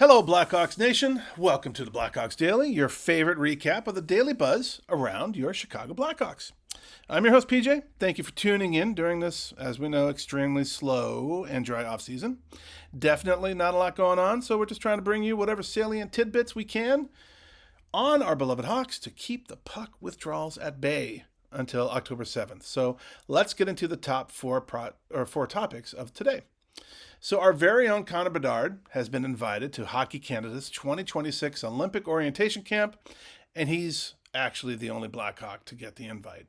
Hello, Blackhawks Nation. Welcome to the Blackhawks Daily, your favorite recap of the daily buzz around your Chicago Blackhawks. I'm your host, PJ. Thank you for tuning in during this, as we know, extremely slow and dry offseason. Definitely not a lot going on, so we're just trying to bring you whatever salient tidbits we can on our beloved Hawks to keep the puck withdrawals at bay until October 7th. So let's get into the top four topics of today. So our very own Connor Baddard has been invited to Hockey Canada's 2026 Olympic Orientation Camp, and he's actually the only Blackhawk to get the invite.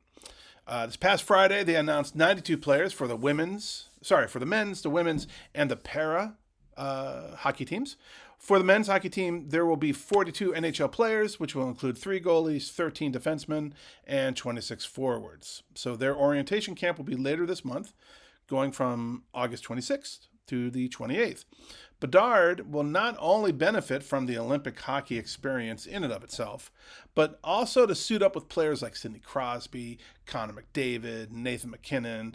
This past Friday, they announced 92 players for the men's, the women's, and the para hockey teams. For the men's hockey team, there will be 42 NHL players, which will include 3 goalies, 13 defensemen, and 26 forwards. So their orientation camp will be later this month, going from August 26th to the 28th. Baddard will not only benefit from the Olympic hockey experience in and of itself, but also to suit up with players like Sidney Crosby, Connor McDavid, Nathan MacKinnon,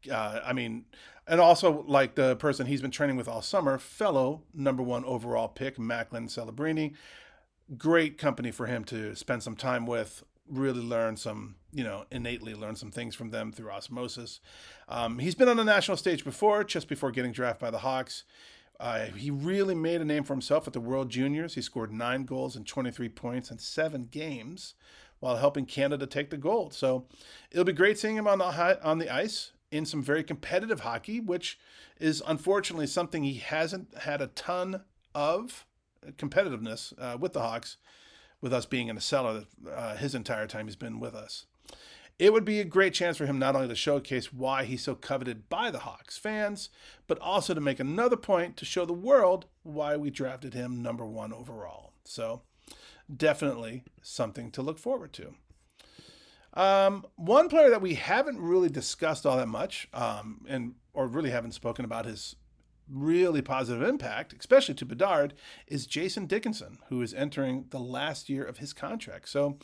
and also like the person he's been training with all summer, fellow number 1 overall pick, Macklin Celebrini. Great company for him to spend some time with, really learn some, innately learn some things from them through osmosis. He's been on the national stage before, just before getting drafted by the Hawks. He really made a name for himself at the World Juniors. He scored 9 goals and 23 points in 7 games while helping Canada take the gold. So it'll be great seeing him on the ice in some very competitive hockey, which is unfortunately something he hasn't had a ton of competitiveness with the Hawks, with us being in a cellar his entire time he's been with us. It would be a great chance for him not only to showcase why he's so coveted by the Hawks fans, but also to make another point to show the world why we drafted him number 1 overall. So definitely something to look forward to. One player that we haven't really discussed all that much, or really haven't spoken about his really positive impact, especially to Baddard, is Jason Dickinson, who is entering the last year of his contract. So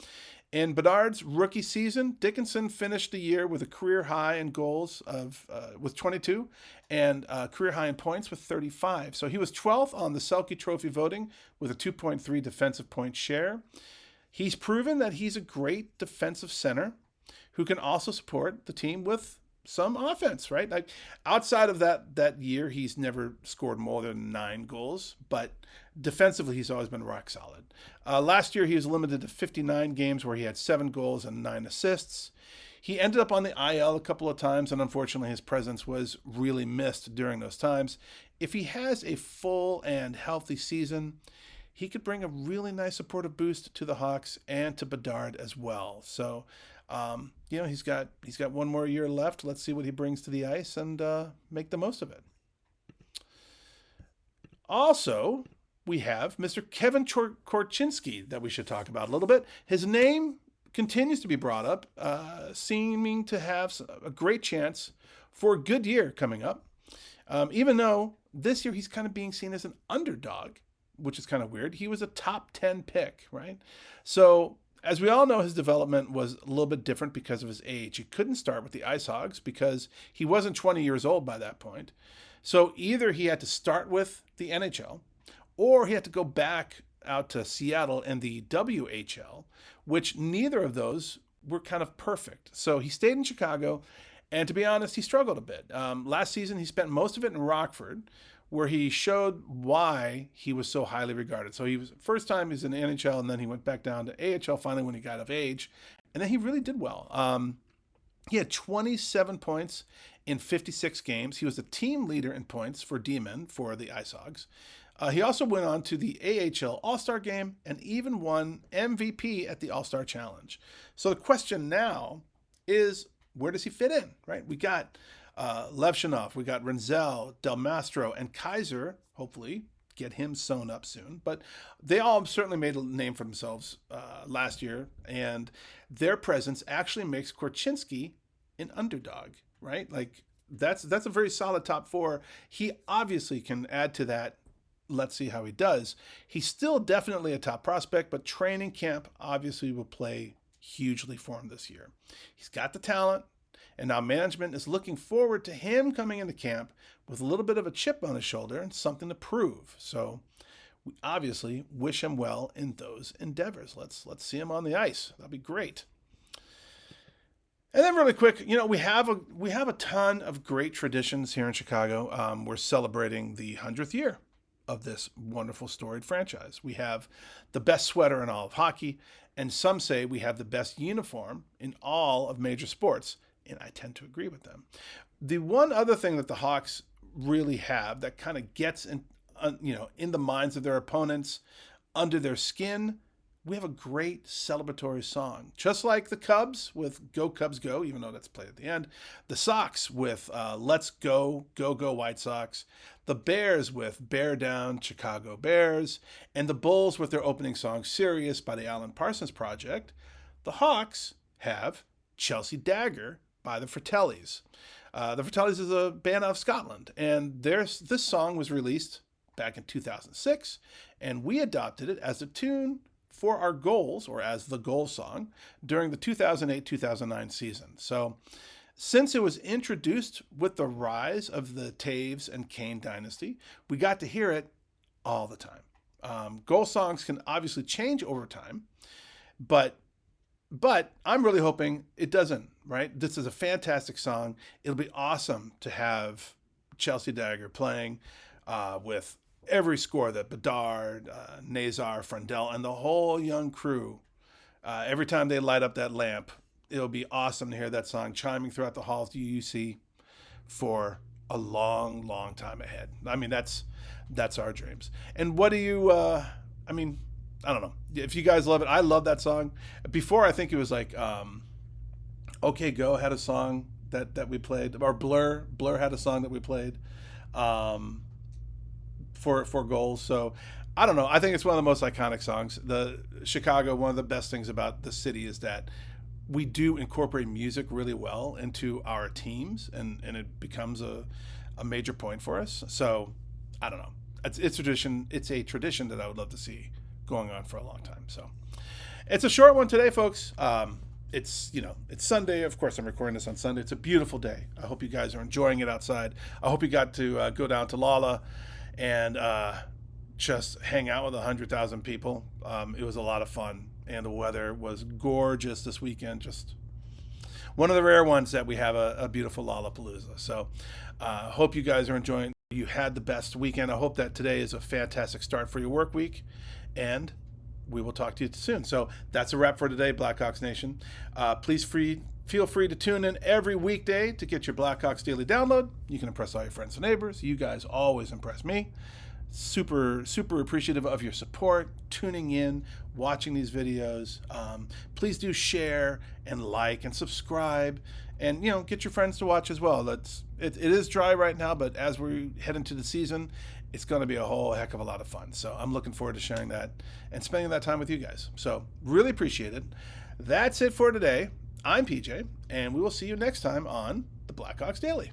in Baddard's rookie season, Dickinson finished the year with a career high in goals with 22 and a career high in points with 35. So he was 12th on the Selke Trophy voting with a 2.3 defensive point share. He's proven that he's a great defensive center who can also support the team with some offense, right? Like outside of that year, he's never scored more than 9 goals, but defensively, he's always been rock solid. Last year, he was limited to 59 games where he had 7 goals and 9 assists. He ended up on the IL a couple of times, and unfortunately, his presence was really missed during those times. If he has a full and healthy season, he could bring a really nice supportive boost to the Hawks and to Baddard as well. So, he's got 1 more year left. Let's see what he brings to the ice and make the most of it. Also, we have Mr. Kevin Cchinsky that we should talk about a little bit. His name continues to be brought up, seeming to have a great chance for a good year coming up, even though this year he's kind of being seen as an underdog, which is kind of weird. He was a top 10 pick, right? So as we all know, his development was a little bit different because of his age. He couldn't start with the Ice Hogs because he wasn't 20 years old by that point. So either he had to start with the NHL or he had to go back out to Seattle in the WHL, which neither of those were kind of perfect. So he stayed in Chicago, and to be honest, he struggled a bit. Last season, he spent most of it in Rockford, where he showed why he was so highly regarded. So first time he was in the NHL, and then he went back down to AHL finally when he got of age, and then he really did well. He had 27 points in 56 games. He was the team leader in points for D-men for the Ice Hogs. He also went on to the AHL All-Star Game and even won MVP at the All-Star Challenge. So the question now is, where does he fit in, right? We got Levshinov, we got Renzel, Del Mastro, and Kaiser, hopefully get him sewn up soon. But they all certainly made a name for themselves last year, and their presence actually makes Cchinsky an underdog, right? Like that's a very solid top 4. He obviously can add to that. Let's see how he does. He's still definitely a top prospect, but training camp obviously will play hugely for him this year. He's got the talent, and now management is looking forward to him coming into camp with a little bit of a chip on his shoulder and something to prove. So we obviously wish him well in those endeavors. Let's see him on the ice. That'd be great. And then really quick, we have a ton of great traditions here in Chicago. We're celebrating the 100th year of this wonderful storied franchise. We have the best sweater in all of hockey, and some say we have the best uniform in all of major sports, and I tend to agree with them. The one other thing that the Hawks really have that kind of gets in the minds of their opponents, under their skin, we have a great celebratory song. Just like the Cubs with Go Cubs Go, even though that's played at the end. The Sox with Let's Go, Go Go White Sox. The Bears with Bear Down, Chicago Bears. And the Bulls with their opening song, Sirius by the Alan Parsons Project. The Hawks have Chelsea Dagger by the Fratellis. The Fratellis is a band out of Scotland. And this song was released back in 2006. And we adopted it as a tune for our goals, or as the goal song, during the 2008-2009 season. So since it was introduced with the rise of the Taves and Kane dynasty, we got to hear it all the time. Goal songs can obviously change over time, but I'm really hoping it doesn't, right? This is a fantastic song. It'll be awesome to have Chelsea Dagger playing with every score that Baddard, Nazar, Frundell, and the whole young crew, every time they light up that lamp, it'll be awesome to hear that song chiming throughout the halls of UC for a long, long time ahead. I mean, that's our dreams. And what do you, I don't know. If you guys love it, I love that song. Before, I think it was like, OK Go had a song that we played, or Blur had a song that we played. For goals. So I don't know. I think it's one of the most iconic songs. The Chicago, one of the best things about the city is that we do incorporate music really well into our teams, and it becomes a major point for us. So I don't know. It's tradition. It's a tradition that I would love to see going on for a long time. So it's a short one today, folks. It's Sunday. Of course, I'm recording this on Sunday. It's a beautiful day. I hope you guys are enjoying it outside. I hope you got to go down to Lala and just hang out with 100,000 people. It was a lot of fun, and the weather was gorgeous this weekend. Just one of the rare ones that we have a beautiful Lollapalooza. So hope you guys are enjoying. You had the best weekend. I hope that today is a fantastic start for your work week, and we will talk to you soon. So that's a wrap for today, Blackhawks Nation. Please feel free to tune in every weekday to get your Blackhawks Daily download. You can impress all your friends and neighbors. You guys always impress me. Super, super appreciative of your support, tuning in, watching these videos. Please do share and like and subscribe, and get your friends to watch as well. It is dry right now, but as we head into the season, it's going to be a whole heck of a lot of fun. So I'm looking forward to sharing that and spending that time with you guys. So really appreciate it. That's it for today. I'm PJ, and we will see you next time on the Blackhawks Daily.